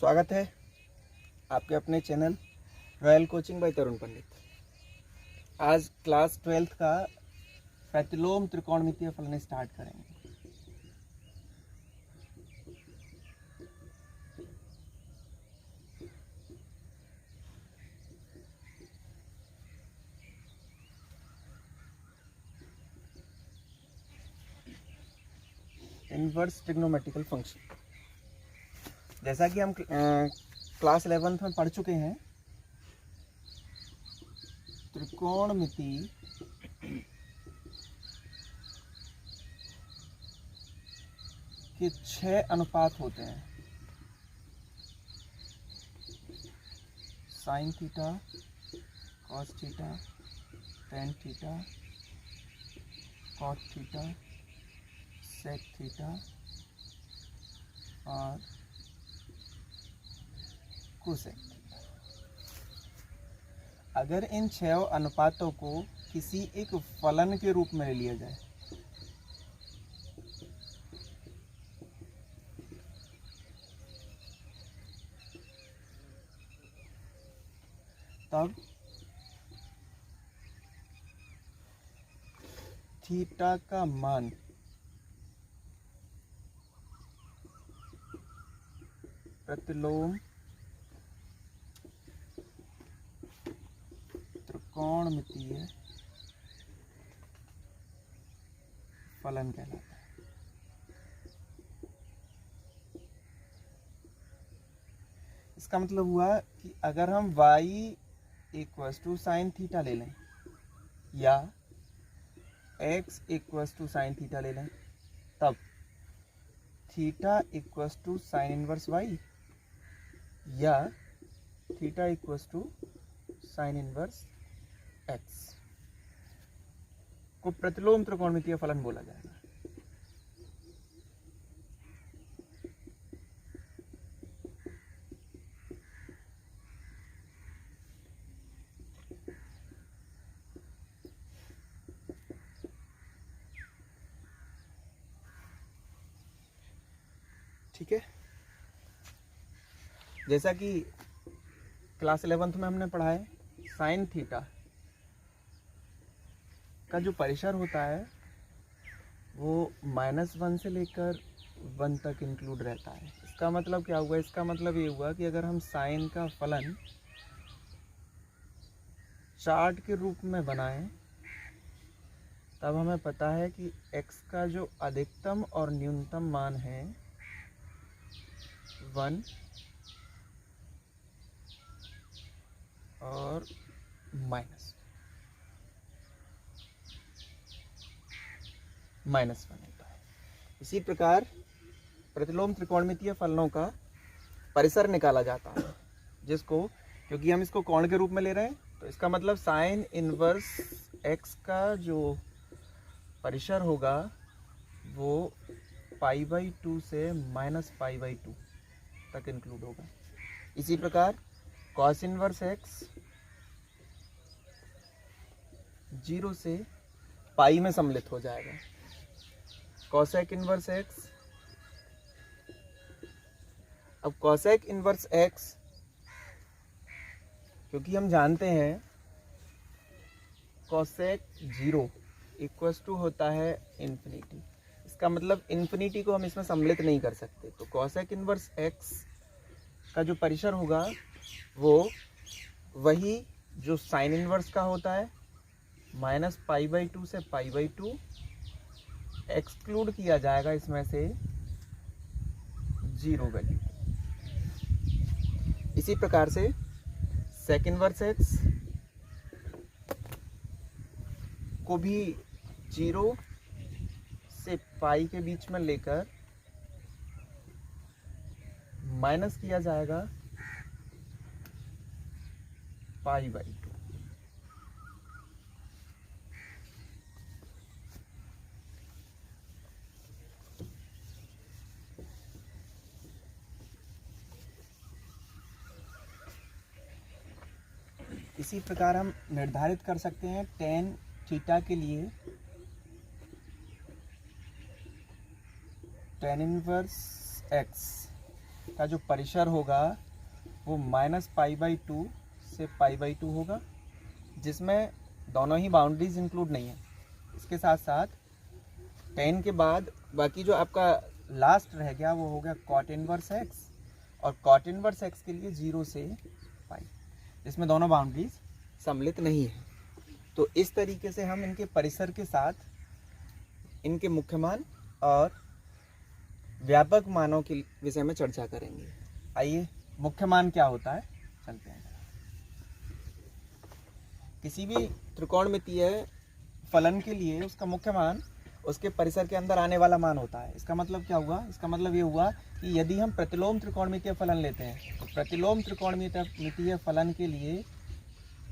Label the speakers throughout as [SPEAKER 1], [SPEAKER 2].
[SPEAKER 1] स्वागत है आपके अपने चैनल रॉयल कोचिंग बाय तरुण पंडित। आज क्लास 12th का प्रतिलोम त्रिकोणमितीय फलन स्टार्ट करेंगे। इनवर्स ट्रिग्नोमेट्रिकल फंक्शन, जैसा कि हम क्लास 11th में पढ़ चुके हैं, त्रिकोणमिति के 6 अनुपात होते हैं। Sine theta, cos theta, tan theta, cot theta, sec theta और कोसेक थीटा। अगर इन 6 अनुपातों को किसी एक फलन के रूप में ले लिया जाए तब थीटा का मान प्रतिलोम त्रिकोणमितीय फलन कहलाता है। इसका मतलब हुआ कि अगर हम y equals to sine theta ले लें या x equals to sine theta ले लें, तब theta equals to sine inverse y या theta equals to sine inverse x को प्रतिलोम त्रिकोणमितीय फलन बोला जाएगा। ठीक है, जैसा कि क्लास 11th में हमने पढ़ा है, साइन थीटा का जो परिसर होता है वो -1 से लेकर 1 तक इंक्लूड रहता है। इसका मतलब क्या हुआ? इसका मतलब ये हुआ कि अगर हम साइन का फलन चार्ट के रूप में बनाएं तब हमें पता है कि x का जो अधिकतम और न्यूनतम मान है 1 और -1 होता है। इसी प्रकार प्रतिलोम त्रिकोणमितीय फलनों का परिसर निकाला जाता है, जिसको, क्योंकि हम इसको कोण के रूप में ले रहे हैं, तो इसका मतलब साइन इनवर्स x का जो परिसर होगा वो π/2 से -π/2 तक इंक्लूड होगा। इसी प्रकार कॉस इनवर्स x 0 से पाई में सम्मिलित हो जाएगा। कॉसेक इनवर्स x, अब कॉसेक इनवर्स x, क्योंकि हम जानते हैं कॉसेक 0 इक्वस टू होता है इन्फिनिटी, इसका मतलब इन्फिनिटी को हम इसमें सम्मिलित नहीं कर सकते, तो कॉसेक इनवर्स x का जो परिसर होगा वो वही जो साइन इनवर्स का होता है, -π/2 से π/2 एक्सक्लूड किया जाएगा इसमें से 0 वैल्यू। इसी प्रकार से सेक इनवर्स x को भी 0 से पाई के बीच में लेकर माइनस किया जाएगा π/2। इसी प्रकार हम निर्धारित कर सकते हैं टेन थीटा के लिए टेन इनवर्स x का जो परिसर होगा वो -π/2 से π/2 होगा, जिसमें दोनों ही बाउंड्रीज इंक्लूड नहीं है। इसके साथ साथ tan के बाद बाकी जो आपका लास्ट रह गया वो हो गया cot इनवर्स x, और cot इनवर्स x के लिए 0 से π, जिसमें दोनों बाउंड्रीज सम्मिलित नहीं है। तो इस तरीके से हम इनके परिसर के साथ इनके मुख्य मान और व्यापक मानों के विषय में चर्चा करेंगे। आइए, मुख्य मान क्या होता है चलते हैं। किसी भी त्रिकोणमितीय फलन के लिए उसका मुख्य मान उसके परिसर के अंदर आने वाला मान होता है। इसका मतलब क्या हुआ? इसका मतलब ये हुआ कि यदि हम प्रतिलोम त्रिकोणमितीय फलन लेते हैं तो प्रतिलोम त्रिकोणमितीय फलन के लिए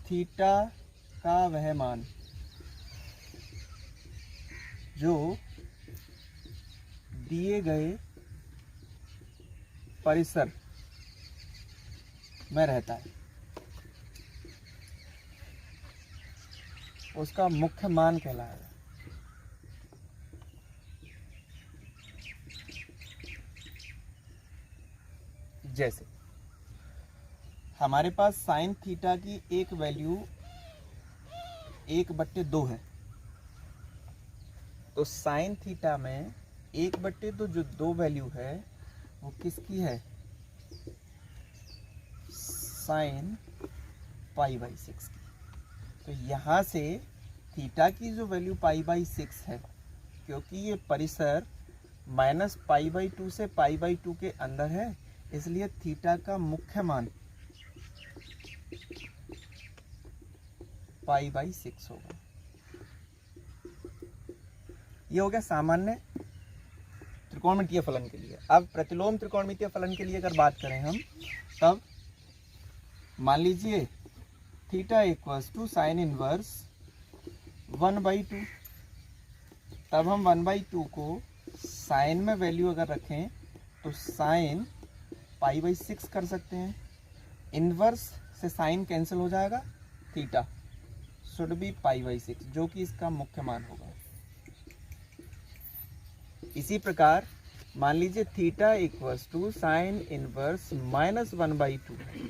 [SPEAKER 1] थीटा का वह मान जो दिए गए परिसर में रहता है उसका मुख्य मान कहलाएगा। जैसे हमारे पास साइन थीटा की एक वैल्यू 1/2 है, तो साइन थीटा में 1/2 जो 2 वैल्यू है वो किसकी है? साइन π/6 की। तो यहाँ से थीटा की जो वैल्यू π/6 है, क्योंकि ये परिसर -π/2 से π/2 के अंदर है, इसलिए थीटा का मुख्य मान π/6 होगा। ये हो गया सामान्य त्रिकोणमितीय फलन के लिए। अब प्रतिलोम त्रिकोणमितीय फलन के लिए अगर बात करें हम, तब मान लीजिए theta equals to sine inverse 1/2। तब हम 1/2 को साइन में वैल्यू अगर रखें तो साइन π/6 कर सकते हैं। इनवर्स से साइन कैंसिल हो जाएगा, थीटा शुड बी π/6, जो कि इसका मुख्य मान होगा। इसी प्रकार मान लीजिए theta equals to sine inverse -1/2।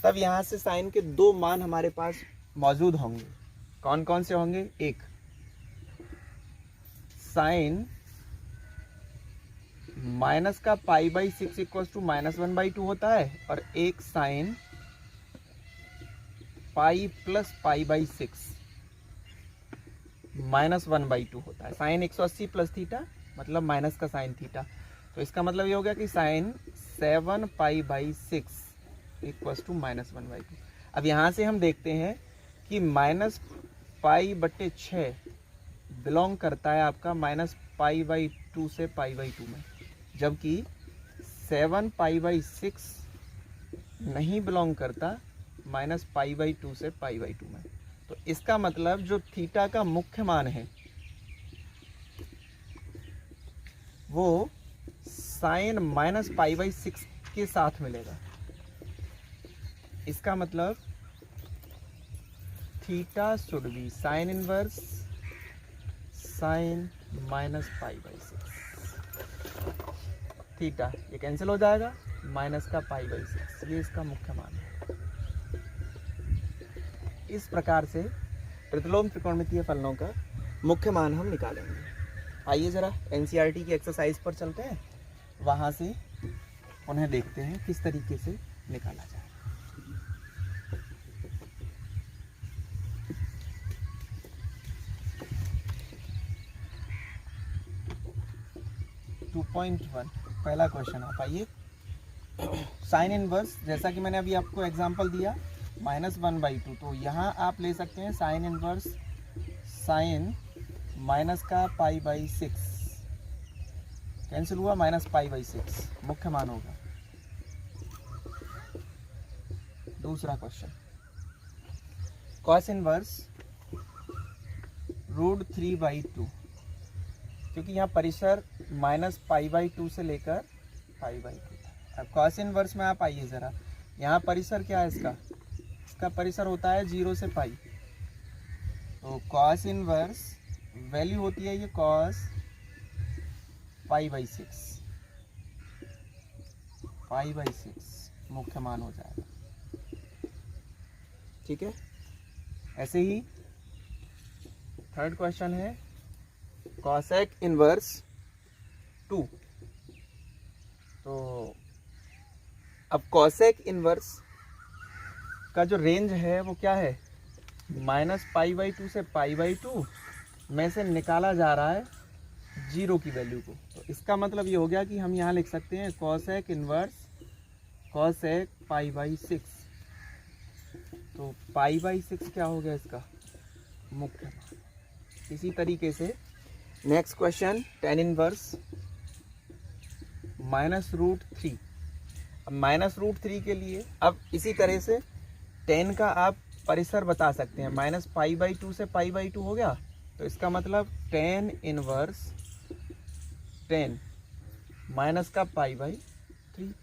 [SPEAKER 1] तब यहाँ से साइन के 2 मान हमारे पास मौजूद होंगे। कौन कौन से होंगे? एक साइन माइनस का π/6 इक्वल्स टू -1/2 होता है, और एक साइन पाई प्लस π/6 -1/2 होता है। साइन 180 प्लस थीटा मतलब माइनस का साइन थीटा। तो इसका मतलब ये हो गया कि साइन 7 π/6 इक्वल्स टू -1/2। अब यहाँ से हम देखते हैं कि -π/6 बिलोंग करता है आपका -π/2 से π/2 में, जबकि 7 π/6 नहीं बिलोंग करता -π/2 से π/2 में। तो इसका मतलब जो थीटा का मुख्य मान है वो साइन -π/6 के साथ मिलेगा। इसका मतलब theta should be sine inverse sine -π/6। Theta ये कैंसिल हो जाएगा, माइनस का π/6, ये इसका मुख्य मान है। इस प्रकार से प्रतिलोम त्रिकोणमितीय फलनों का मुख्य मान हम निकालेंगे। आइए जरा एनसीईआरटी की एक्सरसाइज पर चलते हैं, वहाँ से उन्हें देखते हैं किस तरीके से निकाला जाए। पहला क्वेश्चन आप आइए। साइन इनवर्स, जैसा कि मैंने अभी आपको एग्जांपल दिया -1/2, तो यहाँ आप ले सकते हैं साइन इनवर्स साइन माइनस का π/6 कैंसिल हुआ, -π/6 मुख्य मान होगा। दूसरा क्वेश्चन कॉस इनवर्स √3/2, क्योंकि यहाँ परिसर -π/2 से लेकर π/2। अब कॉस इनवर्स में आप आइए ज़रा, यहाँ परिसर क्या है इसका परिसर होता है 0 से π। तो कॉस इनवर्स वैल्यू होती है ये कॉस π/6, π/6 मुख्य मान हो जाएगा। ठीक है, ऐसे ही थर्ड क्वेश्चन है कॉसेक इनवर्स 2। तो अब कॉसेक इनवर्स का जो रेंज है वो क्या है, -π/2 से π/2 में से निकाला जा रहा है 0 की वैल्यू को। तो इसका मतलब ये हो गया कि हम यहाँ लिख सकते हैं कॉसेक इनवर्स कॉसेक π/6। तो π/6 क्या हो गया इसका मुख्य मान। इसी तरीके से नेक्स्ट क्वेश्चन tan इनवर्स -√3। अब -√3 के लिए अब इसी तरह से tan का आप परिसर बता सकते हैं, -π/2 से π/2 हो गया। तो इसका मतलब tan इनवर्स tan माइनस का π/3,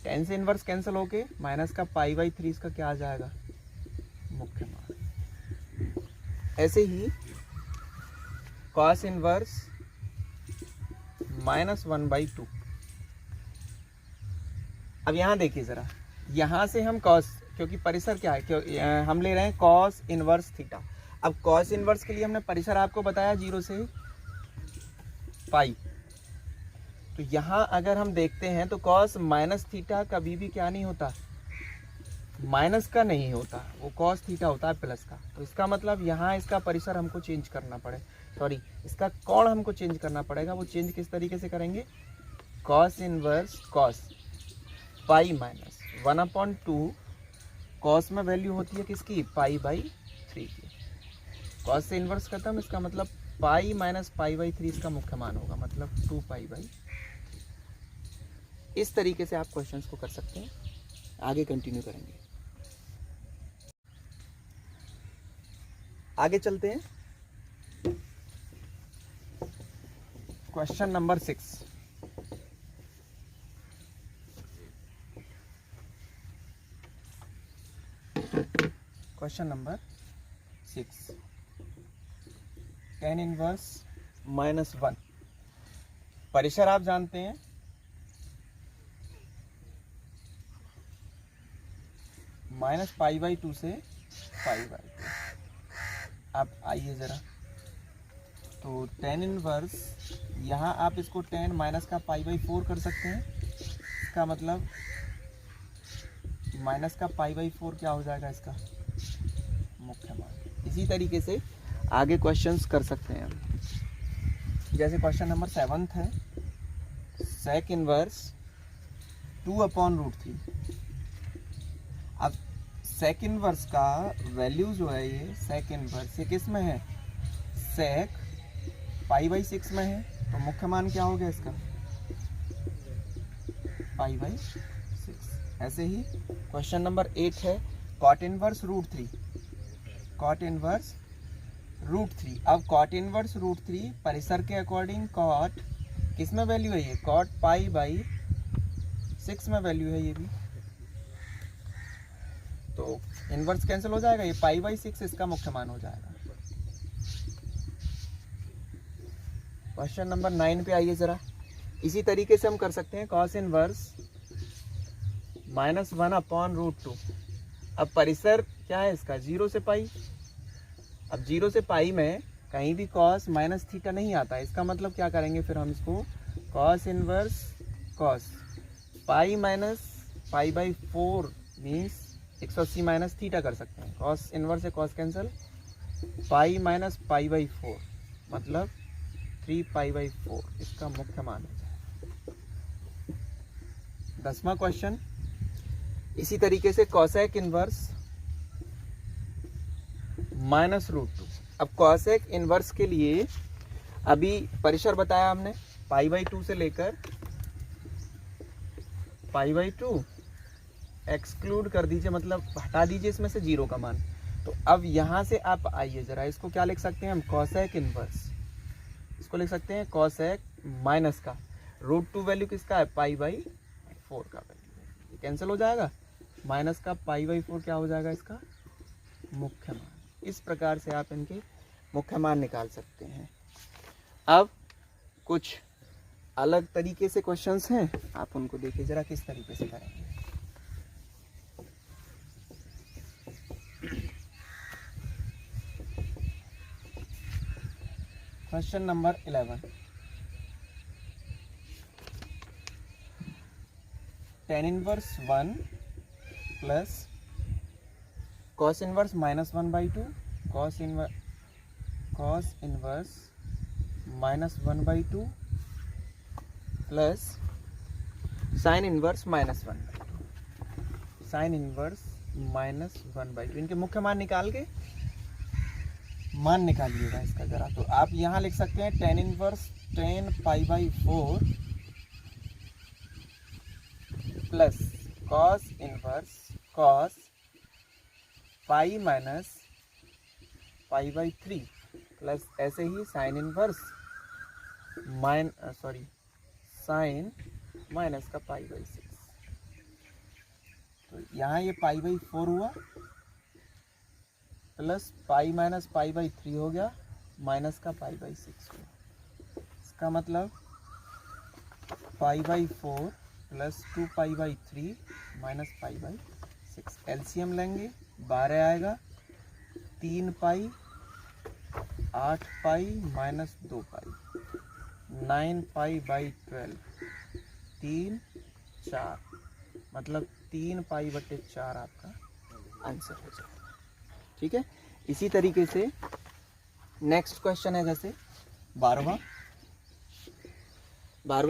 [SPEAKER 1] tan से इनवर्स कैंसिल होके माइनस का π/3 इसका क्या आ जाएगा मुख्य मान। ऐसे ही cos इनवर्स -1/2। अब यहाँ देखिए ज़रा, यहाँ से हम cos, क्योंकि परिसर क्या है, हम ले रहे हैं cos इनवर्स थीटा। अब cos इनवर्स के लिए हमने परिसर आपको बताया 0 से पाई। तो यहाँ अगर हम देखते हैं तो cos माइनस थीटा कभी भी क्या नहीं होता, माइनस का नहीं होता, वो cos थीटा होता है प्लस का। तो इसका मतलब यहाँ इसका परिसर हमको चेंज करना पड़े, सॉरी इसका कोण हमको चेंज करना पड़ेगा। वो चेंज किस तरीके से करेंगे, cos inverse cos pi minus 1/2, cos में वैल्यू होती है किसकी π/3 की। cos से इनवर्स खत्म, इसका मतलब पाई माइनस π/3 इसका मुख्य मान होगा, मतलब 2π/3। इस तरीके से आप क्वेश्चंस को कर सकते हैं। आगे कंटिन्यू करेंगे, आगे चलते हैं। Question number 6। Question number 6, tan inverse -1। परिसर आप जानते हैं -π/2 से π/2। अब आइए ज़रा, तो tan इनवर्स यहाँ आप इसको tan माइनस का π/4 कर सकते हैं। इसका मतलब माइनस का π/4 क्या हो जाएगा इसका मुख्य मान। इसी तरीके से आगे क्वेश्चंस कर सकते हैं हम। जैसे क्वेश्चन नंबर 7 है sec इनवर्स 2/√3। अब sec इनवर्स का वैल्यू जो है, ये sec इनवर्स ये किस में है, sec π/6 में है। तो मुख्य मान क्या हो गया इसका π/6। ऐसे ही क्वेश्चन नंबर 8 है cot इनवर्स √3। cot inverse √3। अब cot इनवर्स √3 परिसर के अकॉर्डिंग cot किस में वैल्यू है, ये cot π/6 में वैल्यू है ये भी। तो इनवर्स कैंसिल हो जाएगा, ये π/6 इसका मुख्य मान हो जाएगा। क्वेश्चन नंबर 9 पे आइए ज़रा। इसी तरीके से हम कर सकते हैं cos इनवर्स -1/√2। अब परिसर क्या है इसका 0 से पाई। अब 0 से पाई में कहीं भी cos माइनस थीटा नहीं आता है। इसका मतलब क्या करेंगे फिर हम इसको cos inverse cos pi minus π/4 means 180 minus theta कर सकते हैं। cos इनवर्स से cos कैंसिल, पाई माइनस π/4 मतलब 3π/4 इसका मुख्य मान हो जाए। 10वां क्वेश्चन इसी तरीके से cosec इनवर्स -√2। अब cosec इनवर्स के लिए अभी परिसर बताया हमने π/2 से लेकर π/2 एक्सक्लूड कर दीजिए, मतलब हटा दीजिए इसमें से 0 का मान। तो अब यहाँ से आप आइए ज़रा, इसको क्या लिख सकते हैं हम, cosec इनवर्स, इसको लिख सकते हैं cosec माइनस का √2 वैल्यू किसका है π/4 का वैल्यू, कैंसिल हो जाएगा। माइनस का π/4 क्या हो जाएगा इसका मुख्य मान। इस प्रकार से आप इनके मुख्य मान निकाल सकते हैं। अब कुछ अलग तरीके से क्वेश्चंस हैं, आप उनको देखिए जरा किस तरीके से करेंगे। Question number 11, tan inverse 1 plus cos inverse -1/2 cos inverse -1/2 plus sin inverse -1/2 sin inverse -1/2। इनके मुख्य मान निकाल के मान निकालिएगा इसका जरा। तो आप यहाँ लिख सकते हैं tan inverse 10π/4 plus cos inverse cos pi minus π/3 plus ऐसे ही साइन इनवर्स साइन माइनस का π/6। तो यहाँ ये π/4 हुआ प्लस पाई माइनस π/3 हो गया माइनस का π/6 हुआ। इसका मतलब π/4 प्लस 2π/3 माइनस π/6। एलसीएम लेंगे 12 आएगा, 3π 8π माइनस 2π 9π/12 3 4 मतलब 3π/4 आपका आंसर हो जाएगा। ठीक है, इसी तरीके से नेक्स्ट क्वेश्चन है जैसे 12वां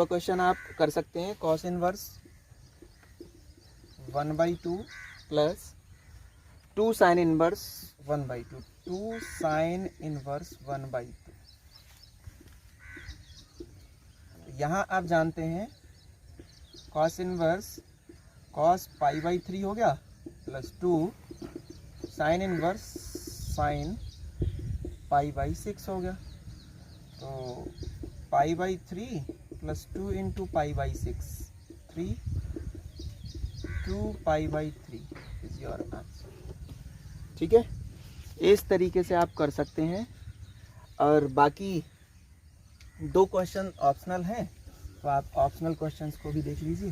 [SPEAKER 1] क्वेश्चन आप कर सकते हैं cos inverse 1/2 plus 2 sign inverse 1/2 2 sign inverse 1/2। यहाँ आप जानते हैं cos इनवर्स cos π/3 हो गया प्लस 2 साइन इनवर्स साइन π/6 हो गया। तो π/3 plus 2 into π/6 3 2π/3 is your answer. ठीक है, इस तरीके से आप कर सकते हैं। और बाकी 2 क्वेश्चन ऑप्शनल हैं, तो आप ऑप्शनल क्वेश्चंस को भी देख लीजिए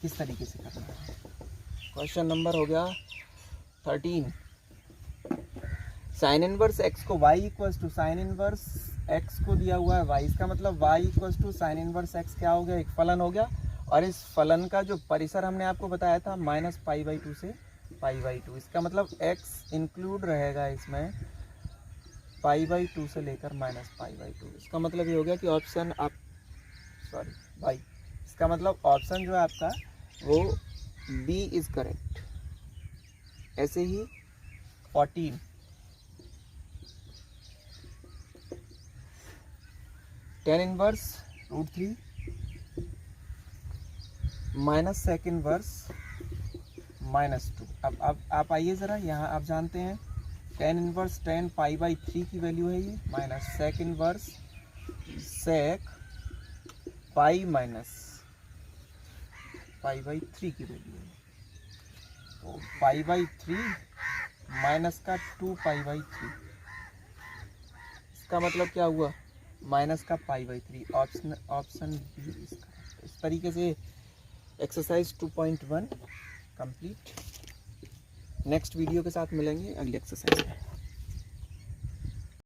[SPEAKER 1] किस तरीके से करना है। क्वेश्चन नंबर हो गया 13, साइन इनवर्स एक्स को y equals to sine inverse x को दिया हुआ है y, इसका मतलब y equals to sine inverse x क्या हो गया, एक फलन हो गया। और इस फलन का जो परिसर हमने आपको बताया था -π/2 से π/2, इसका मतलब x इंक्लूड रहेगा इसमें π/2 से लेकर -π/2। इसका मतलब ये हो गया कि ऑप्शन आप भाई इसका मतलब ऑप्शन जो है आपका वो बी इज करेक्ट। ऐसे ही 14, tan inverse √3 minus sec inverse -2। अब आप आइए ज़रा, यहाँ आप जानते हैं tan इनवर्स 10 π/3 की वैल्यू है ये, minus sec inverse sec pi minus π/3 की वैल्यू है। तो π/3 माइनस का 2π/3, इसका मतलब क्या हुआ माइनस का π/3। ऑप्शन बी इसका। इस तरीके से एक्सरसाइज 2.1 कंप्लीट। नेक्स्ट वीडियो के साथ मिलेंगे अगली एक्सरसाइज में।